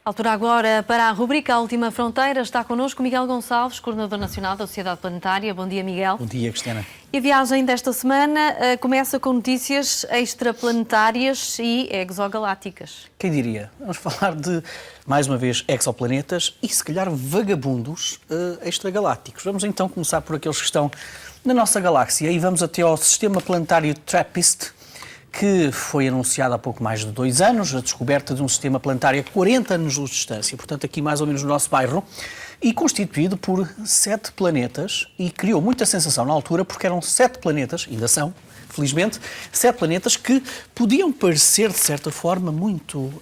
Altura agora para a rubrica A Última Fronteira. Está connosco Miguel Gonçalves, coordenador nacional da Sociedade Planetária. Bom dia, Miguel. Bom dia, Cristiana. E a viagem desta semana começa com notícias extraplanetárias e exogalácticas. Quem diria? Vamos falar de, mais uma vez, exoplanetas e, se calhar, vagabundos extragalácticos. Vamos então começar por aqueles que estão na nossa galáxia e vamos até ao sistema planetário TRAPPIST, que foi anunciado há pouco mais de 2 anos, a descoberta de um sistema planetário a 40 anos-luz de distância, portanto aqui mais ou menos no nosso bairro, e constituído por 7 planetas, e criou muita sensação na altura, porque eram 7 planetas, ainda são, felizmente, 7 planetas que podiam parecer, de certa forma, muito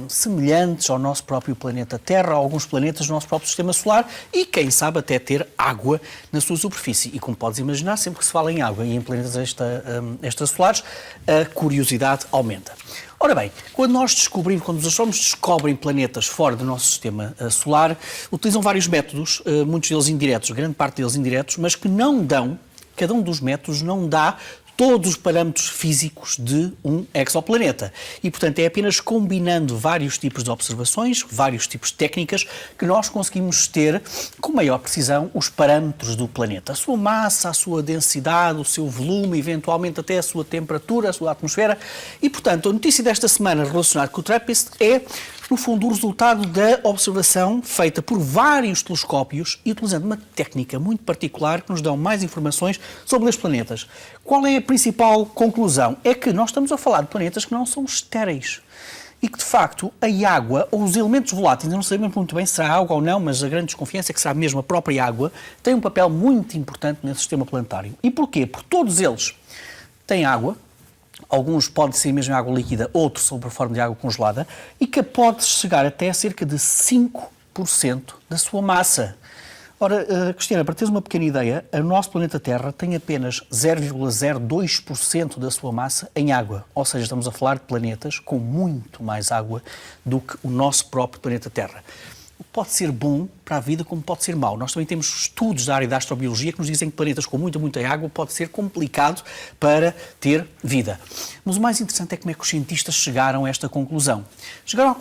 semelhantes ao nosso próprio planeta Terra, a alguns planetas do nosso próprio sistema solar, e quem sabe até ter água na sua superfície. E como podes imaginar, sempre que se fala em água e em planetas extrasolares, a curiosidade aumenta. Ora bem, quando os astrônomos descobrem planetas fora do nosso sistema solar, utilizam vários métodos, muitos deles indiretos, grande parte deles indiretos, mas que não dão, cada um dos métodos não dá todos os parâmetros físicos de um exoplaneta. E, portanto, é apenas combinando vários tipos de observações, vários tipos de técnicas, que nós conseguimos ter, com maior precisão, os parâmetros do planeta. A sua massa, a sua densidade, o seu volume, eventualmente até a sua temperatura, a sua atmosfera. E, portanto, a notícia desta semana relacionada com o TRAPPIST é, no fundo, o resultado da observação feita por vários telescópios e utilizando uma técnica muito particular que nos dão mais informações sobre os planetas. Qual é a principal conclusão? É que nós estamos a falar de planetas que não são estéreis e que, de facto, a água ou os elementos voláteis, ainda não sabemos muito bem se será água ou não, mas a grande desconfiança é que será mesmo a própria água, tem um papel muito importante nesse sistema planetário. E porquê? Porque todos eles têm água. Alguns podem ser mesmo água líquida, outros sob a forma de água congelada, e que pode chegar até a cerca de 5% da sua massa. Ora, Cristiana, para teres uma pequena ideia, o nosso planeta Terra tem apenas 0,02% da sua massa em água. Ou seja, estamos a falar de planetas com muito mais água do que o nosso próprio planeta Terra. Pode ser bom para a vida, como pode ser mau. Nós também temos estudos da área da astrobiologia que nos dizem que planetas com muita água pode ser complicado para ter vida. Mas o mais interessante é como é que os cientistas chegaram a esta conclusão. Chegaram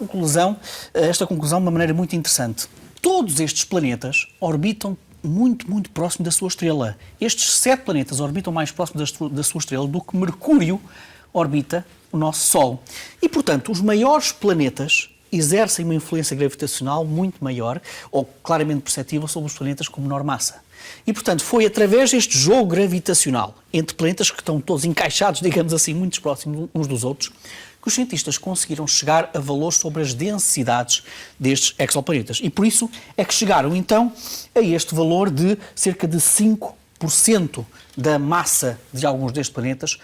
a esta conclusão de uma maneira muito interessante. Todos estes planetas orbitam muito próximo da sua estrela. Estes 7 planetas orbitam mais próximo da sua estrela do que Mercúrio orbita o nosso Sol. E, portanto, os maiores planetas exercem uma influência gravitacional muito maior ou claramente perceptível sobre os planetas com menor massa. E, portanto, foi através deste jogo gravitacional entre planetas que estão todos encaixados, digamos assim, muito próximos uns dos outros, que os cientistas conseguiram chegar a valores sobre as densidades destes exoplanetas. E por isso é que chegaram, então, a este valor de cerca de 5% da massa de alguns destes planetas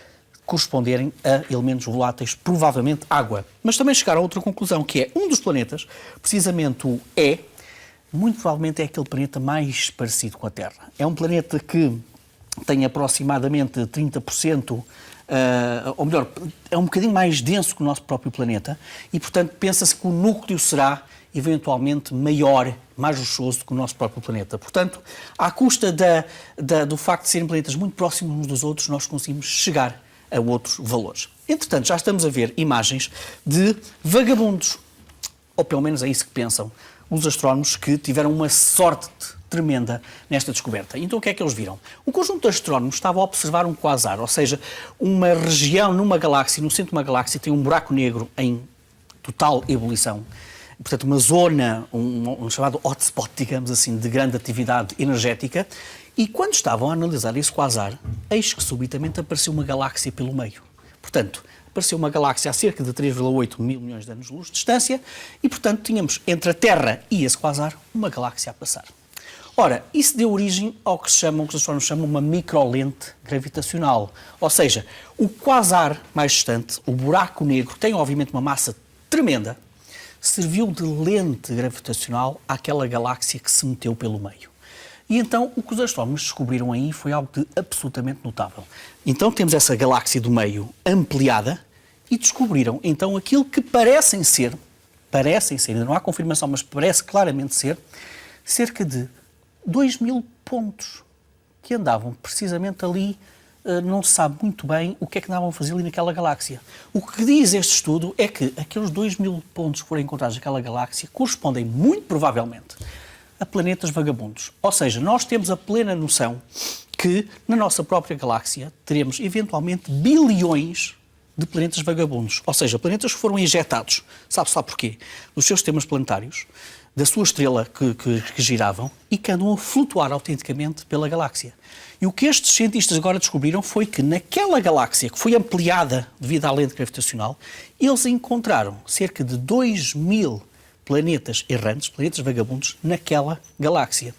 corresponderem a elementos voláteis, provavelmente água. Mas também chegaram a outra conclusão, que é um dos planetas, precisamente o E, muito provavelmente é aquele planeta mais parecido com a Terra. É um planeta que tem aproximadamente 30%, ou melhor, é um bocadinho mais denso que o nosso próprio planeta e, portanto, pensa-se que o núcleo será eventualmente maior, mais rochoso do que o nosso próprio planeta. Portanto, à custa do facto de serem planetas muito próximos uns dos outros, nós conseguimos chegar a outros valores. Entretanto, já estamos a ver imagens de vagabundos, ou pelo menos é isso que pensam os astrónomos que tiveram uma sorte tremenda nesta descoberta. Então o que é que eles viram? Um conjunto de astrónomos estava a observar um quasar, ou seja, uma região numa galáxia, no centro de uma galáxia tem um buraco negro em total ebulição. Portanto, uma zona, um chamado hotspot, digamos assim, de grande atividade energética. E quando estavam a analisar esse quasar, eis que subitamente apareceu uma galáxia pelo meio. Portanto, apareceu uma galáxia a cerca de 3,8 mil milhões de anos-luz de distância e, portanto, tínhamos entre a Terra e esse quasar uma galáxia a passar. Ora, isso deu origem ao que os astrónomos chamam uma microlente gravitacional. Ou seja, o quasar mais distante, o buraco negro, tem obviamente uma massa tremenda, serviu de lente gravitacional àquela galáxia que se meteu pelo meio. E então o que os astrónomos descobriram aí foi algo de absolutamente notável. Então temos essa galáxia do meio ampliada e descobriram então aquilo que parecem ser, ainda não há confirmação, mas parece claramente ser, cerca de 2.000 pontos que andavam precisamente ali não se sabe muito bem o que é que andavam a fazer ali naquela galáxia. O que diz este estudo é que aqueles 2.000 pontos que foram encontrados naquela galáxia correspondem muito provavelmente a planetas vagabundos. Ou seja, nós temos a plena noção que na nossa própria galáxia teremos eventualmente bilhões de planetas vagabundos. Ou seja, planetas que foram injetados, sabe-se lá porquê, dos seus sistemas planetários, da sua estrela que giravam e que andam a flutuar autenticamente pela galáxia. E o que estes cientistas agora descobriram foi que naquela galáxia, que foi ampliada devido à lente gravitacional, eles encontraram cerca de 2.000 planetas errantes, planetas vagabundos, naquela galáxia.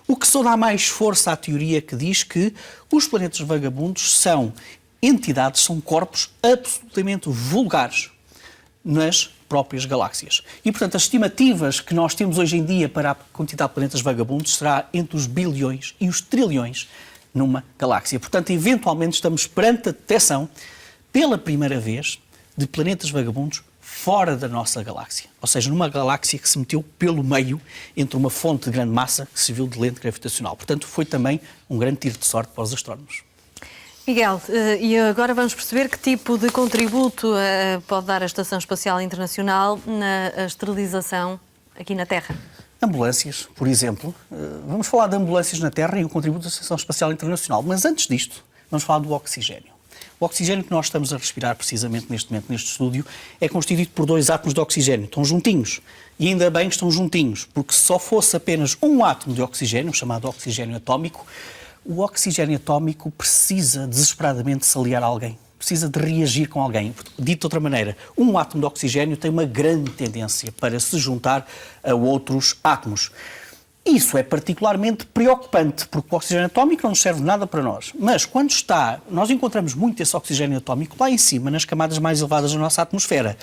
O que só dá mais força à teoria que diz que os planetas vagabundos são entidades, são corpos absolutamente vulgares nas próprias galáxias. E, portanto, as estimativas que nós temos hoje em dia para a quantidade de planetas vagabundos será entre os bilhões e os trilhões numa galáxia. Portanto, eventualmente estamos perante a detecção, pela primeira vez, de planetas vagabundos fora da nossa galáxia. Ou seja, numa galáxia que se meteu pelo meio entre uma fonte de grande massa que se viu de lente gravitacional. Portanto, foi também um grande tiro de sorte para os astrónomos. Miguel, e agora vamos perceber que tipo de contributo pode dar a Estação Espacial Internacional na esterilização aqui na Terra. Ambulâncias, por exemplo. Vamos falar de ambulâncias na Terra e o contributo da Estação Espacial Internacional. Mas antes disto, vamos falar do oxigênio. O oxigênio que nós estamos a respirar precisamente neste momento, neste estúdio, é constituído por 2 átomos de oxigênio. Estão juntinhos. E ainda bem que estão juntinhos, porque se só fosse apenas um átomo de oxigênio, chamado oxigênio atómico, o oxigênio atómico precisa desesperadamente de se aliar a alguém, precisa de reagir com alguém. Dito de outra maneira, um átomo de oxigênio tem uma grande tendência para se juntar a outros átomos. Isso é particularmente preocupante, porque o oxigênio atómico não nos serve nada para nós. Mas quando nós encontramos muito esse oxigênio atómico lá em cima, nas camadas mais elevadas da nossa atmosfera.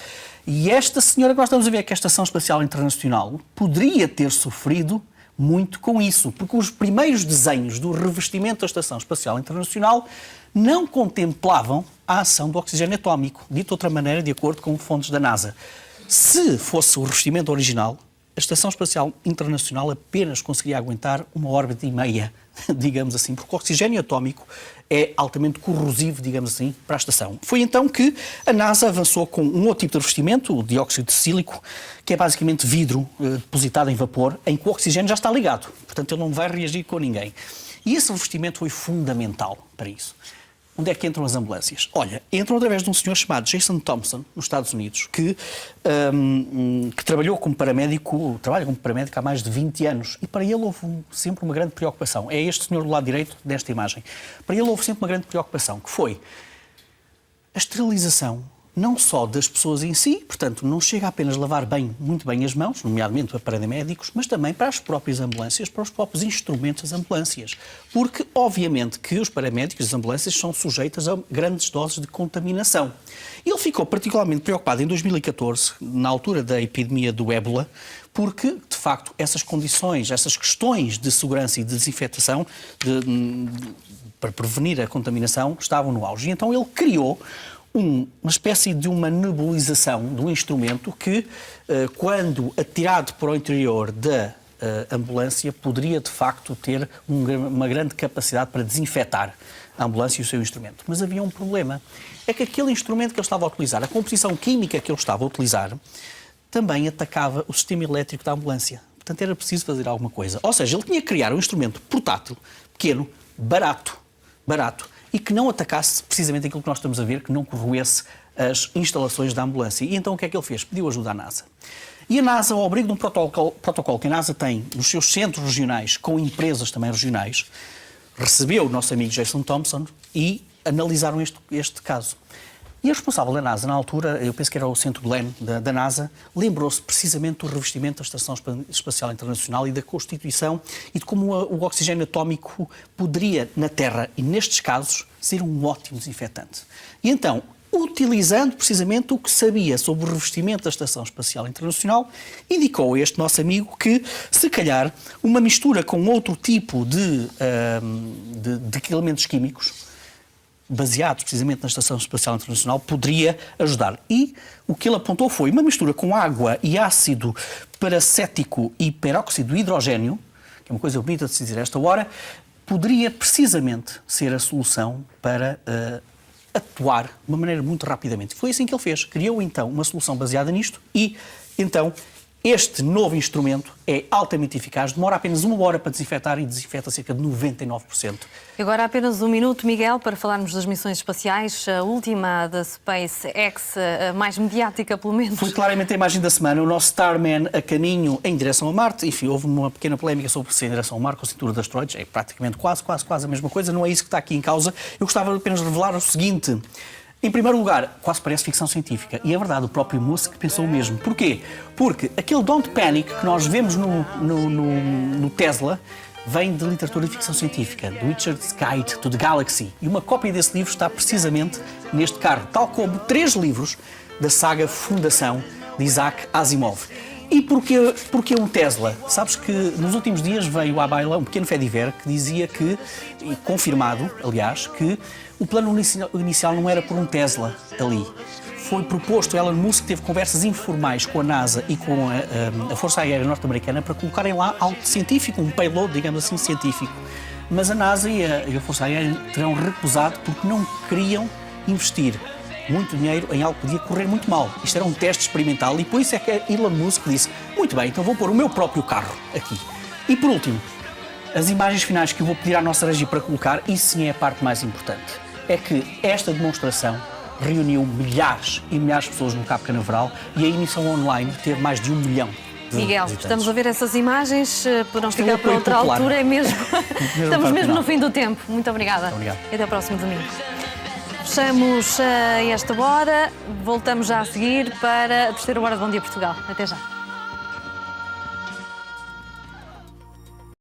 E esta senhora que nós estamos a ver, que é a Estação Espacial Internacional, poderia ter sofrido muito com isso, porque os primeiros desenhos do revestimento da Estação Espacial Internacional não contemplavam a ação do oxigênio atómico, dito de outra maneira, de acordo com fontes da NASA. Se fosse o revestimento original, a Estação Espacial Internacional apenas conseguiria aguentar uma órbita e meia, digamos assim, porque o oxigênio atómico é altamente corrosivo, digamos assim, para a estação. Foi então que a NASA avançou com um outro tipo de revestimento, o dióxido de sílico, que é basicamente vidro depositado em vapor, em que o oxigênio já está ligado. Portanto, ele não vai reagir com ninguém. E esse revestimento foi fundamental para isso. Onde é que entram as ambulâncias? Olha, entram através de um senhor chamado Jason Thompson, nos Estados Unidos, que trabalha como paramédico há mais de 20 anos. E para ele houve sempre uma grande preocupação. É este senhor do lado direito desta imagem. Para ele houve sempre uma grande preocupação, que foi a esterilização, não só das pessoas em si, portanto, não chega apenas a lavar muito bem as mãos, nomeadamente para paramédicos, mas também para as próprias ambulâncias, para os próprios instrumentos das ambulâncias. Porque, obviamente, que os paramédicos e as ambulâncias são sujeitas a grandes doses de contaminação. Ele ficou particularmente preocupado em 2014, na altura da epidemia do ébola, porque, de facto, essas condições, essas questões de segurança e de desinfectação, para prevenir a contaminação, estavam no auge. E então ele criou uma espécie de uma nebulização de um instrumento que, quando atirado para o interior da ambulância, poderia de facto ter uma grande capacidade para desinfetar a ambulância e o seu instrumento. Mas havia um problema. É que aquele instrumento que ele estava a utilizar, a composição química que ele estava a utilizar, também atacava o sistema elétrico da ambulância. Portanto, era preciso fazer alguma coisa. Ou seja, ele tinha que criar um instrumento portátil, pequeno, barato, e que não atacasse precisamente aquilo que nós estamos a ver, que não corroesse as instalações da ambulância. E então o que é que ele fez? Pediu ajuda à NASA. E a NASA, ao abrigo de um protocolo que a NASA tem nos seus centros regionais, com empresas também regionais, recebeu o nosso amigo Jason Thompson e analisaram este caso. E a responsável da NASA, na altura, eu penso que era o Centro Glenn da NASA, lembrou-se precisamente do revestimento da Estação Espacial Internacional e da constituição e de como o oxigênio atómico poderia, na Terra e nestes casos, ser um ótimo desinfetante. E então, utilizando precisamente o que sabia sobre o revestimento da Estação Espacial Internacional, indicou a este nosso amigo que, se calhar, uma mistura com outro tipo de elementos químicos, baseados precisamente na Estação Espacial Internacional, poderia ajudar. E o que ele apontou foi uma mistura com água e ácido peracético e peróxido de hidrogênio, que é uma coisa bonita de se dizer a esta hora, poderia precisamente ser a solução para atuar de uma maneira muito rapidamente. Foi assim que ele fez. Criou então uma solução baseada nisto e então este novo instrumento é altamente eficaz, demora apenas 1 hora para desinfetar e desinfeta cerca de 99%. Agora apenas 1 minuto, Miguel, para falarmos das missões espaciais. A última da SpaceX, a mais mediática pelo menos. Foi claramente a imagem da semana, o nosso Starman a caminho em direção a Marte. Enfim, houve uma pequena polémica sobre se em direção a Marte ou a cintura de asteroides. É praticamente quase a mesma coisa, não é isso que está aqui em causa. Eu gostava apenas de revelar o seguinte. Em primeiro lugar, quase parece ficção científica. E é verdade, o próprio Musk pensou o mesmo. Porquê? Porque aquele Don't Panic que nós vemos no Tesla vem de literatura de ficção científica, do Richard's Guide to the Galaxy. E uma cópia desse livro está precisamente neste carro, tal como 3 livros da saga Fundação de Isaac Asimov. E porquê um Tesla? Sabes que nos últimos dias veio à baila um pequeno fediver que dizia que, e confirmado, aliás, que o plano inicial não era por um Tesla ali. Foi proposto, Elon Musk teve conversas informais com a NASA e com a Força Aérea Norte-Americana para colocarem lá algo científico, um payload, digamos assim, científico. Mas a NASA e a Força Aérea terão recusado porque não queriam investir muito dinheiro em algo que podia correr muito mal. Isto era um teste experimental e por isso é que Elon Musk disse: muito bem, então vou pôr o meu próprio carro aqui. E por último, as imagens finais que eu vou pedir à nossa regi para colocar, isso sim é a parte mais importante, é que esta demonstração reuniu milhares e milhares de pessoas no Cabo Canaveral e a emissão online teve mais de 1 milhão de Miguel, visitantes. estamos a ver essas imagens, podemos ficar um para apoio outra popular. altura, é mesmo. Estamos mesmo final. no fim do tempo. Muito obrigada. Muito obrigado. E até o próximo domingo. Fechamos esta hora, voltamos já a seguir para a terceira hora de Bom Dia Portugal. Até já.